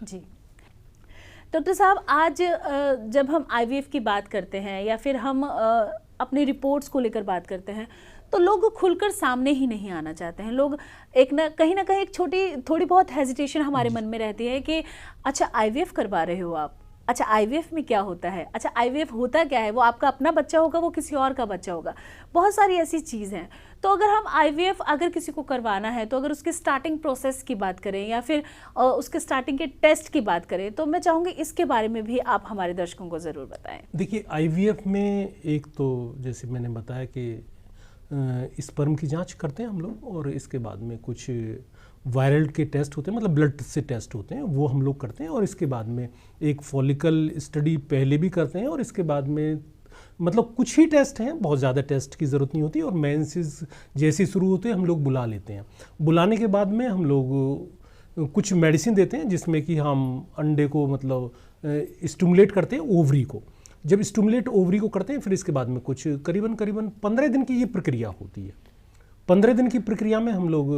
जी doctor साहब, आज जब हम आईवीएफ की बात करते हैं या फिर हम अपनी रिपोर्ट्स को लेकर बात करते हैं, तो लोग खुलकर सामने ही नहीं आना चाहते हैं। लोग एक ना कहीं एक थोड़ी बहुत हेजिटेशन हमारे मन में रहती है कि अच्छा आईवीएफ करवा रहे हो आप, अच्छा आईवीएफ में क्या होता है, अच्छा आईवीएफ होता क्या है, वो आपका अपना बच्चा होगा, वो किसी और का बच्चा होगा, बहुत सारी ऐसी चीज़ हैं। तो अगर हम आईवीएफ अगर किसी को करवाना है, तो अगर उसके स्टार्टिंग प्रोसेस की बात करें या फिर उसके स्टार्टिंग के टेस्ट की बात करें, तो मैं चाहूँगी इसके बारे में भी आप हमारे दर्शकों को ज़रूर बताएं। देखिए, आईवीएफ में एक तो जैसे मैंने बताया कि स्पर्म की जांच करते हैं हम लोग, और इसके बाद में कुछ वायरल के टेस्ट होते हैं, मतलब ब्लड से टेस्ट होते हैं, वो हम लोग करते हैं। और इसके बाद में एक फॉलिकल स्टडी पहले भी करते हैं, और इसके बाद में मतलब कुछ ही टेस्ट हैं, बहुत ज़्यादा टेस्ट की ज़रूरत नहीं होती। और मेंसेस जैसे शुरू होते हैं हम लोग बुला लेते हैं। बुलाने के बाद में हम लोग कुछ मेडिसिन देते हैं, जिसमें कि हम अंडे को मतलब स्टिमुलेट करते हैं, ओवरी को। जब स्टिमुलेट ओवरी को करते हैं, फिर इसके बाद में कुछ करीबन 15 दिन की ये प्रक्रिया होती है। 15 दिन की प्रक्रिया में हम लोग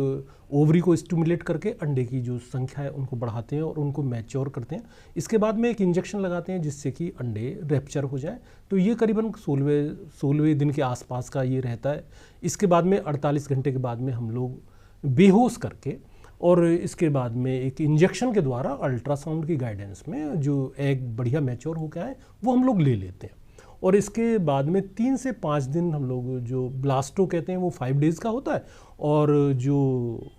ओवरी को स्टिमुलेट करके अंडे की जो संख्या है उनको बढ़ाते हैं और उनको मैच्योर करते हैं। इसके बाद में एक इंजेक्शन लगाते हैं जिससे कि अंडे रैप्चर हो जाए। तो ये करीबन 16वें दिन के आसपास का ये रहता है। इसके बाद में 48 घंटे के बाद में हम लोग बेहोश करके, और इसके बाद में एक इंजेक्शन के द्वारा अल्ट्रासाउंड की गाइडेंस में जो एग बढ़िया मैच्योर हो गया है वो हम लोग ले लेते हैं। और इसके बाद में 3 से 5 दिन हम लोग जो ब्लास्टो कहते हैं वो 5 डेज़ का होता है। और जो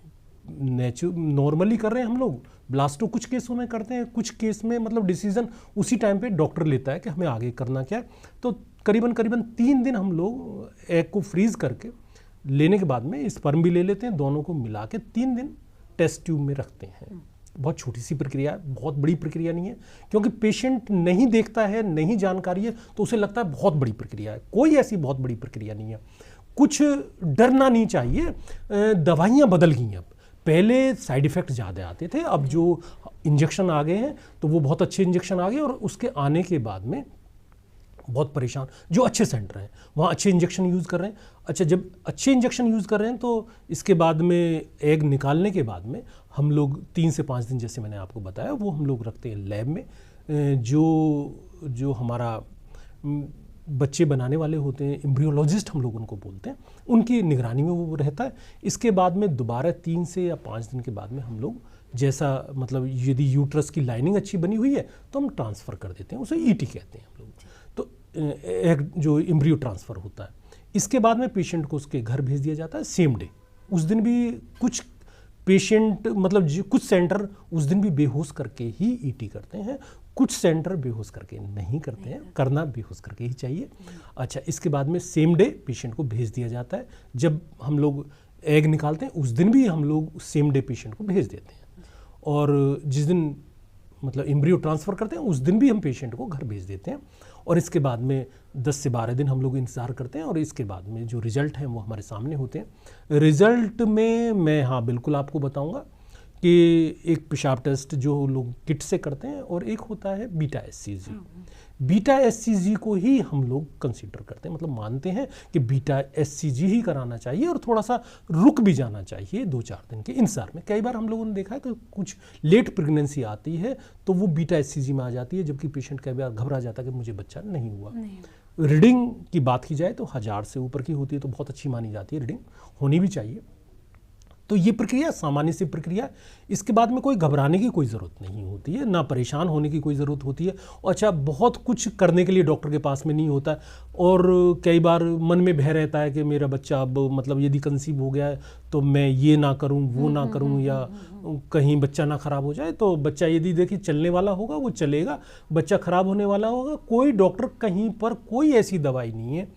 नॉर्मली कर रहे हैं हम लोग ब्लास्टो कुछ केसों में करते हैं, कुछ केस में मतलब डिसीजन उसी टाइम पे डॉक्टर लेता है कि हमें आगे करना क्या है। तो करीबन 3 दिन हम लोग एग को फ्रीज करके लेने के बाद में स्पर्म भी ले लेते हैं, दोनों को मिला के 3 दिन टेस्ट ट्यूब में रखते हैं। बहुत छोटी सी प्रक्रिया है, बहुत बड़ी प्रक्रिया नहीं है, क्योंकि पेशेंट नहीं देखता है, नहीं जानकारी है, तो उसे लगता है बहुत बड़ी प्रक्रिया है। कोई ऐसी बहुत बड़ी प्रक्रिया नहीं है। कुछ डरना नहीं चाहिए। दवाइयाँ बदल गई हैं। अब पहले साइड इफ़ेक्ट ज़्यादा आते थे, अब जो इंजेक्शन आ गए हैं तो वो बहुत अच्छे इंजेक्शन आ गए, और उसके आने के बाद में बहुत परेशान जो अच्छे सेंटर हैं वहाँ अच्छे इंजेक्शन यूज़ कर रहे हैं। अच्छा, जब अच्छे इंजेक्शन यूज़ कर रहे हैं तो इसके बाद में एग निकालने के बाद में हम लोग 3 से 5 दिन, जैसे मैंने आपको बताया, वो हम लोग रखते हैं लैब में। जो हमारा बच्चे बनाने वाले होते हैं, एम्ब्रियोलॉजिस्ट हम लोग उनको बोलते हैं, उनकी निगरानी में वो रहता है। इसके बाद में दोबारा 3 से या 5 दिन के बाद में हम लोग जैसा मतलब यदि यूट्रस की लाइनिंग अच्छी बनी हुई है तो हम ट्रांसफ़र कर देते हैं, उसे ईटी कहते हैं हम लोग। तो एक जो एम्ब्रियो ट्रांसफ़र होता है, इसके बाद में पेशेंट को उसके घर भेज दिया जाता है सेम डे। उस दिन भी कुछ पेशेंट मतलब कुछ सेंटर उस दिन भी बेहोश करके ही ईटी करते हैं, कुछ सेंटर बेहोश करके नहीं करते हैं। करना बेहोश करके ही चाहिए। अच्छा, इसके बाद में सेम डे पेशेंट को भेज दिया जाता है। जब हम लोग एग निकालते हैं उस दिन भी हम लोग सेम डे पेशेंट को भेज देते हैं, और जिस दिन मतलब एम्ब्रियो ट्रांसफ़र करते हैं उस दिन भी हम पेशेंट को घर भेज देते हैं। और इसके बाद में 10 से 12 दिन हम लोग इंतज़ार करते हैं, और इसके बाद में जो रिज़ल्ट हैं वो हमारे सामने होते हैं। रिज़ल्ट में मैं हाँ बिल्कुल आपको बताऊंगा कि एक पेशाब टेस्ट जो लोग किट से करते हैं, और एक होता है बीटा एससीजी। बीटा एससीजी को ही हम लोग कंसीडर करते हैं, मतलब मानते हैं कि बीटा एससीजी ही कराना चाहिए, और थोड़ा सा रुक भी जाना चाहिए 2-4 दिन के इंतजार में। कई बार हम लोगों ने देखा है कि कुछ लेट प्रेगनेंसी आती है तो वो बीटा एससीजी में आ जाती है, जबकि पेशेंट कई बार घबरा जाता है कि मुझे बच्चा नहीं हुआ। रीडिंग की बात की जाए तो 1000 से ऊपर की होती है तो बहुत अच्छी मानी जाती है, रीडिंग होनी भी चाहिए। तो ये प्रक्रिया सामान्य सी प्रक्रिया। इसके बाद में कोई घबराने की कोई ज़रूरत नहीं होती है, ना परेशान होने की कोई ज़रूरत होती है। अच्छा, बहुत कुछ करने के लिए डॉक्टर के पास में नहीं होता है, और कई बार मन में भय रहता है कि मेरा बच्चा अब मतलब यदि कंसीव हो गया है तो मैं ये ना करूं, वो ना करूं, या कहीं बच्चा ना ख़राब हो जाए। तो बच्चा यदि देखिए चलने वाला होगा वो चलेगा, बच्चा ख़राब होने वाला होगा, कोई डॉक्टर कहीं पर कोई ऐसी दवाई नहीं है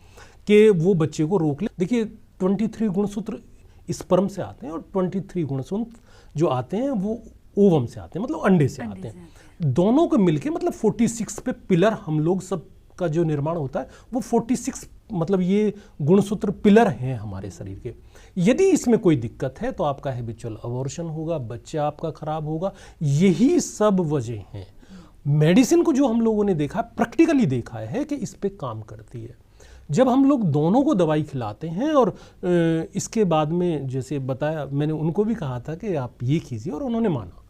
कि वो बच्चे को रोक ले। देखिए 23 गुणसूत्र स्पर्म से आते हैं, और 23 गुणसूत्र जो आते हैं वो ओवम से आते हैं, मतलब अंडे से आते हैं। दोनों को मिलके मतलब 46 पे पिलर हम लोग सब का जो निर्माण होता है वो 46 मतलब ये गुणसूत्र पिलर हैं हमारे शरीर के। यदि इसमें कोई दिक्कत है तो आपका हैबिचुअल अबॉर्शन होगा, बच्चा आपका खराब होगा। यही सब वजह हैं। मेडिसिन को जो हम लोगों ने देखा, प्रैक्टिकली देखा है कि इस पे काम करती है। जब हम लोग दोनों को दवाई खिलाते हैं, और इसके बाद में जैसे बताया मैंने, उनको भी कहा था कि आप ये कीजिए, और उन्होंने माना।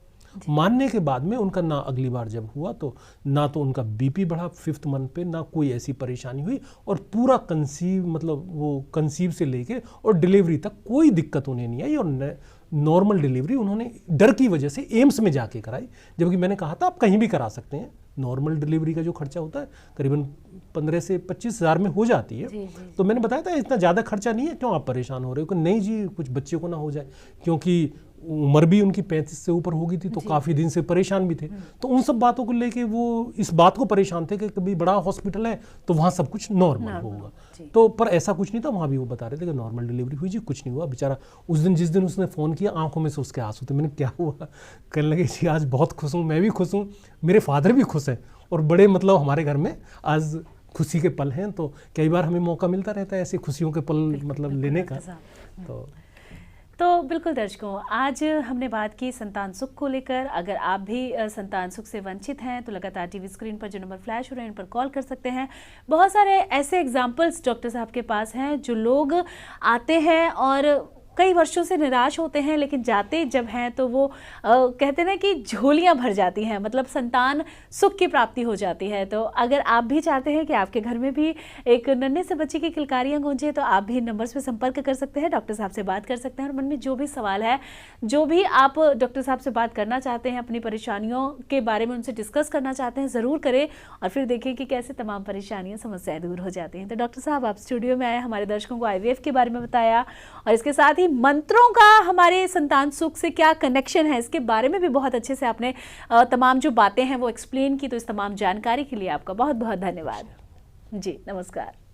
मानने के बाद में उनका ना अगली बार जब हुआ तो ना तो उनका बीपी बढ़ा 5th मंथ पे, ना कोई ऐसी परेशानी हुई, और पूरा कंसीव मतलब वो कंसीव से लेके और डिलीवरी तक कोई दिक्कत उन्हें नहीं आई, और नॉर्मल डिलीवरी उन्होंने डर की वजह से एम्स में जाके कराई, जबकि मैंने कहा था आप कहीं भी करा सकते हैं, नॉर्मल डिलीवरी का जो खर्चा होता है करीबन 15 से 25 हज़ार में हो जाती है। जी। तो मैंने बताया था इतना ज़्यादा खर्चा नहीं है, क्यों आप परेशान हो रहे हो कि नहीं जी कुछ बच्चे को ना हो जाए, क्योंकि उम्र भी उनकी 35 से ऊपर हो गई थी, तो काफ़ी दिन से परेशान भी थे। तो उन सब बातों को लेके वो इस बात को परेशान थे कि कभी बड़ा हॉस्पिटल है तो वहाँ सब कुछ नॉर्मल होगा, तो पर ऐसा कुछ नहीं था। वहाँ भी वो बता रहे थे कि नॉर्मल डिलीवरी हुई जी, कुछ नहीं हुआ। बेचारा उस दिन जिस दिन उसने फ़ोन किया आंखों में से उसके आंसू थे। मैंने क्या हुआ, कहने लगे जी आज बहुत खुश हूँ, मैं भी खुश हूँ, मेरे फादर भी खुश हैं, और बड़े मतलब हमारे घर में आज खुशी के पल हैं। तो कई बार हमें मौका मिलता रहता है ऐसे खुशियों के पल मतलब लेने का। तो बिल्कुल दर्शकों, आज हमने बात की संतान सुख को लेकर। अगर आप भी संतान सुख से वंचित हैं तो लगातार टीवी स्क्रीन पर जो नंबर फ्लैश हो रहे हैं इन पर कॉल कर सकते हैं। बहुत सारे ऐसे एग्जाम्पल्स डॉक्टर साहब के पास हैं जो लोग आते हैं और कई वर्षों से निराश होते हैं, लेकिन जाते जब हैं तो वो कहते हैं ना कि झोलियां भर जाती हैं, मतलब संतान सुख की प्राप्ति हो जाती है। तो अगर आप भी चाहते हैं कि आपके घर में भी एक नन्हे से बच्चे की किलकारियां गूंजे तो आप भी नंबर्स पे संपर्क कर सकते हैं, डॉक्टर साहब से बात कर सकते हैं, और मन में जो भी सवाल है, जो भी आप डॉक्टर साहब से बात करना चाहते हैं, अपनी परेशानियों के बारे में उनसे डिस्कस करना चाहते हैं, ज़रूर करें और फिर देखें कि कैसे तमाम परेशानियाँ समस्याएँ दूर हो जाती हैं। तो डॉक्टर साहब आप स्टूडियो में आए, हमारे दर्शकों को IVF के बारे में बताया, और इसके साथ ही मंत्रों का हमारे संतान सुख से क्या कनेक्शन है इसके बारे में भी बहुत अच्छे से आपने तमाम जो बातें हैं वो एक्सप्लेन की। तो इस तमाम जानकारी के लिए आपका बहुत बहुत धन्यवाद जी। नमस्कार।